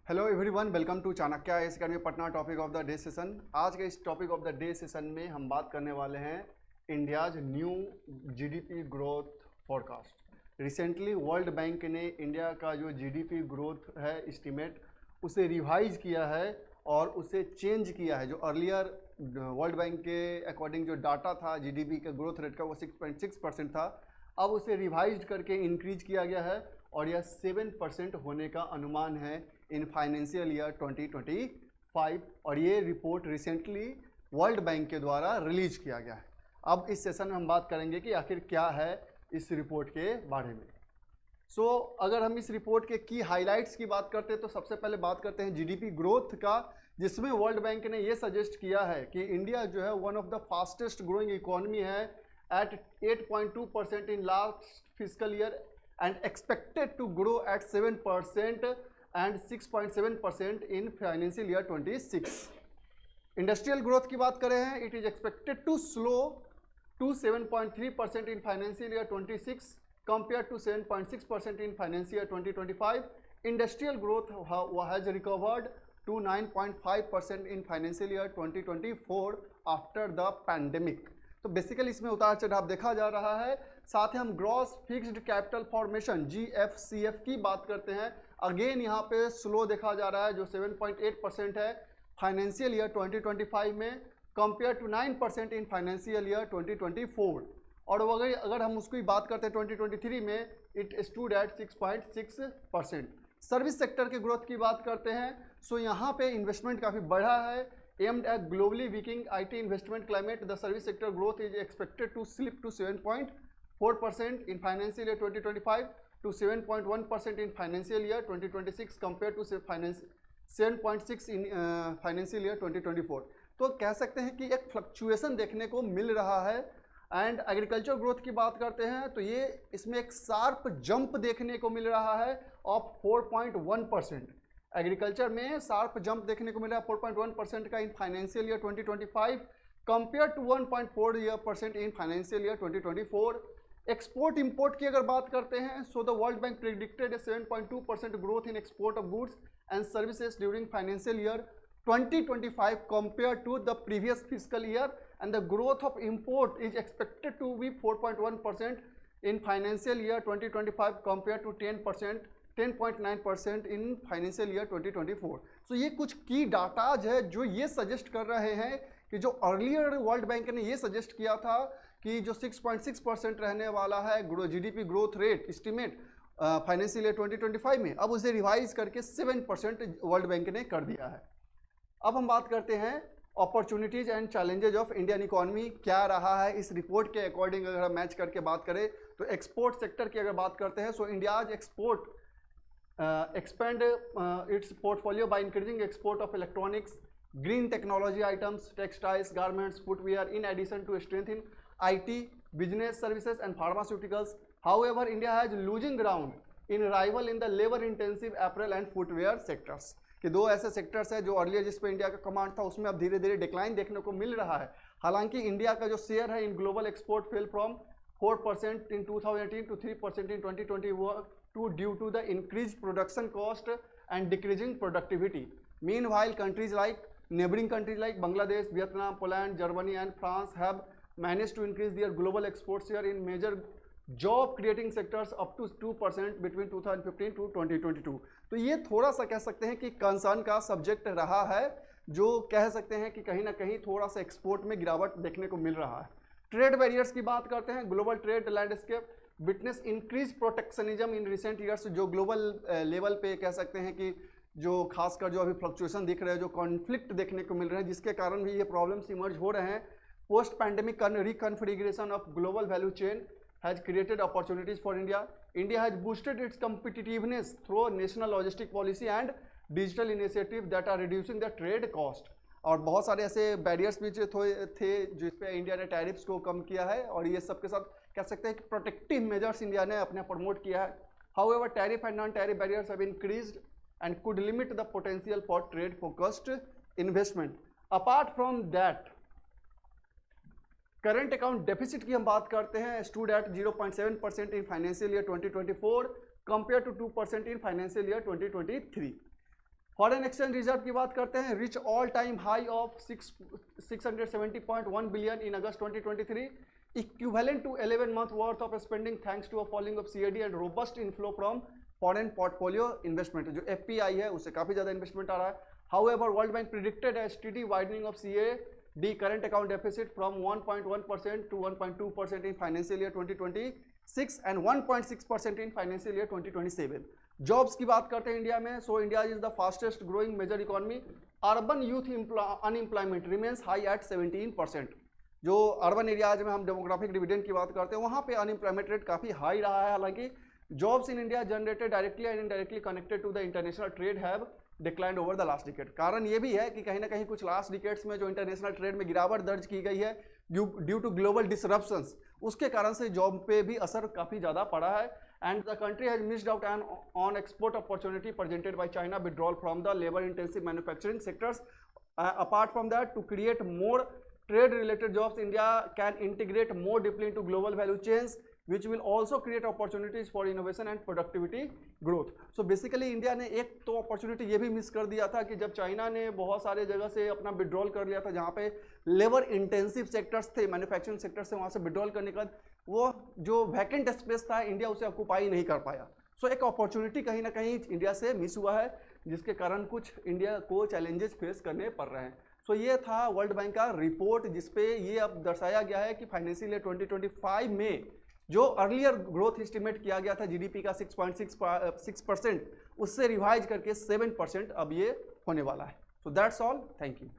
Hello everyone, welcome to Chanakya IAS academy Patna. Topic of the day session. आज के इस topic of the day session में हम बात करने वाले हैं India's new GDP growth forecast. Recently World Bank ने इंडिया का जो जीडीपी ग्रोथ है एस्टीमेट उसे रिवाइज किया है और उसे चेंज किया है। जो अर्लियर वर्ल्ड बैंक के अकॉर्डिंग जो डाटा था जीडीपी के ग्रोथ रेट का वो 6.6% था, अब उसे रिवाइज करके इंक्रीज किया गया है और यह 7% होने का अनुमान है इन फाइनेंशियल ईयर 2025। और ये रिपोर्ट रिसेंटली वर्ल्ड बैंक के द्वारा रिलीज किया गया है। अब इस सेशन में हम बात करेंगे कि आखिर क्या है इस रिपोर्ट के बारे में। अगर हम इस रिपोर्ट के की हाइलाइट्स की बात करते हैं तो सबसे पहले बात करते हैं जीडीपी ग्रोथ का, जिसमें वर्ल्ड बैंक ने ये सजेस्ट किया है कि इंडिया जो है one of the fastest growing economy है at 8.2% in last fiscal year and expected to grow at 7% and 6.7% in financial year 26. Industrial growth की बात करें हैं, it is expected to slow to 7.3% in financial year 26 compared to 7.6% in financial year 2025. Industrial growth has recovered to 9.5% in financial year 2024 after the pandemic. तो basically इसमें उतार चढ़ाव देखा जा रहा है। साथ ही हम gross fixed capital formation GFCF की बात करते हैं, अगेन यहाँ पे स्लो देखा जा रहा है, जो 7.8% है फाइनेंशियल ईयर 2025 में compare to 9% in financial year 2024। और अगर हम उसकी बात करते हैं 2023 में it stood at 6.6%। Service sector के ग्रोथ की बात करते हैं, यहाँ पे इन्वेस्टमेंट काफ़ी बढ़ा है। Aimed at globally weakening IT investment climate, the service sector growth is expected to slip to 7.4% in financial year 2025 to 7.1% in financial year 2026 compared to 7.6 in financial year 2024। तो कह सकते हैं कि एक फ्लक्चुएशन देखने को मिल रहा है। एंड एग्रीकल्चर ग्रोथ की बात करते हैं तो ये इसमें एक शार्प जंप देखने को मिल रहा है ऑफ 4.1%। एग्रीकल्चर में शार्प जंप देखने को मिला 4.1% का in financial year 2025 compare to 1.4% in financial year 2024। Export import की अगर बात करते हैं, so the World Bank predicted 7.2% growth in export of goods and services during financial year 2025 compare to the previous physical year and the growth of import is expected to be 4.1% in financial year 2025 compare to 10.9% in financial year 2024। So ये कुछ की datas है जो ये suggest कर रहे हैं कि जो अर्लियर वर्ल्ड बैंक ने ये सजेस्ट किया था कि जो 6.6% रहने वाला है GDP growth rate estimate financial year 2025 में, अब उसे रिवाइज करके 7% वर्ल्ड बैंक ने कर दिया है। अब हम बात करते हैं opportunities and challenges of Indian economy क्या रहा है इस रिपोर्ट के अकॉर्डिंग। अगर हम मैच करके बात करें तो एक्सपोर्ट सेक्टर की अगर बात करते हैं, सो India's export expand its portfolio by increasing export of electronics, green technology items, textiles, garments, footwear, in addition to strengthen IT, business services and pharmaceuticals. However, India has losing ground in rival in the labor intensive apparel and footwear sectors. कि दो ऐसे sectors है जो earlier जिस पे India का command था उसमें अब धीरे धीरे डिक्लाइन देखने को मिल रहा है। हालांकि इंडिया का जो शेयर है in global export fell from 4% in 2018 to 3% in 2022 due to the increased production cost and decreasing productivity. Meanwhile, neighboring countries like Bangladesh, Vietnam, Poland, Germany and France have managed to increase their global exports share in major job creating sectors up to 2% between 2015 to 2022। तो ये थोड़ा सा कह सकते हैं कि concern का subject रहा है, जो कह सकते हैं कि कहीं ना कहीं थोड़ा सा एक्सपोर्ट में गिरावट देखने को मिल रहा है। ट्रेड बैरियर्स की बात करते हैं, global trade landscape witness increase protectionism in recent years. जो ग्लोबल लेवल पे कह सकते हैं कि जो खासकर जो अभी फ्लक्चुएशन दिख रहे हैं, जो कॉन्फ्लिक्ट देखने को मिल रहे हैं, जिसके कारण भी ये प्रॉब्लम्स इमर्ज हो रहे हैं। Post pandemic reconfiguration of global value chain has created opportunities for India. India has boosted its competitiveness through national logistic policy and digital initiative that are reducing the trade cost. और बहुत सारे ऐसे barriers भी थे जिस पे India ने tariffs को कम किया है, और ये सब के साथ कह सकते हैं कि प्रोटेक्टिव मेजर्स इंडिया ने अपने प्रमोट किया है। However tariff and non tariff barriers have increased and could limit the potential for trade focused investment. Apart from that, current account deficit की हम बात करते हैं, stood at 0.7% in financial year 2024 compare to 2% in financial year 2023। Foreign exchange reserve की बात करते हैं, reach all time high of 670.1 billion in August 2023, equivalent to 11 month worth of spending thanks to a falling of CAD and robust inflow from foreign portfolio investment. जो FPI है उससे काफी ज्यादा investment आ रहा है। However World Bank predicted a steady widening of CAD current account deficit from 1.1% to 1.2% in financial year 2026 and 1.6% in financial year 2027। Jobs की बात करते हैं इंडिया में, so India is the fastest growing major economy. Urban youth unemployment remains high at 17%। जो urban areas में हम demographic dividend की बात करते हैं वहाँ पे अनएम्प्लॉयमेंट रेट काफ़ी हाई रहा है। हालांकि jobs in India generated directly and indirectly connected to the international trade have declined over the last decade. कारण ये भी है कि कहीं ना कहीं कुछ लास्ट डिकेड्स में जो इंटरनेशनल ट्रेड में गिरावट दर्ज की गई है ड्यू टू ग्लोबल डिसरप्शंस, उसके कारण से जॉब पे भी असर काफ़ी ज़्यादा पड़ा है। And the country has missed out on export opportunity presented by China withdrawal from the labour intensive manufacturing sectors. Apart from that, to create more trade related jobs, India can integrate more deeply into global value chains, which will also create opportunities for innovation and productivity growth। So basically India ने एक तो opportunity ये भी miss कर दिया था कि जब चाइना ने बहुत सारे जगह से अपना विड्रॉल कर लिया था, जहाँ पे लेबर इंटेंसिव सेक्टर्स थे, मैन्युफैक्चरिंग सेक्टर्स थे, वहाँ से विड्रॉल करने के बाद वो जो वैकेंट स्पेस था इंडिया उसे ऑक्यूपाई नहीं कर पाया। सो एक अपॉर्चुनिटी कहीं ना कहीं इंडिया से मिस हुआ है, जिसके कारण कुछ इंडिया को चैलेंजेस फेस करने पड़ रहे हैं। तो ये था वर्ल्ड बैंक का रिपोर्ट, जिसपे ये अब दर्शाया गया है कि फाइनेंशियल ईयर 2025 में जो अर्लियर ग्रोथ एस्टिमेट किया गया था जीडीपी का 6.6%, उससे रिवाइज करके 7% अब ये होने वाला है। So that's all, thank you.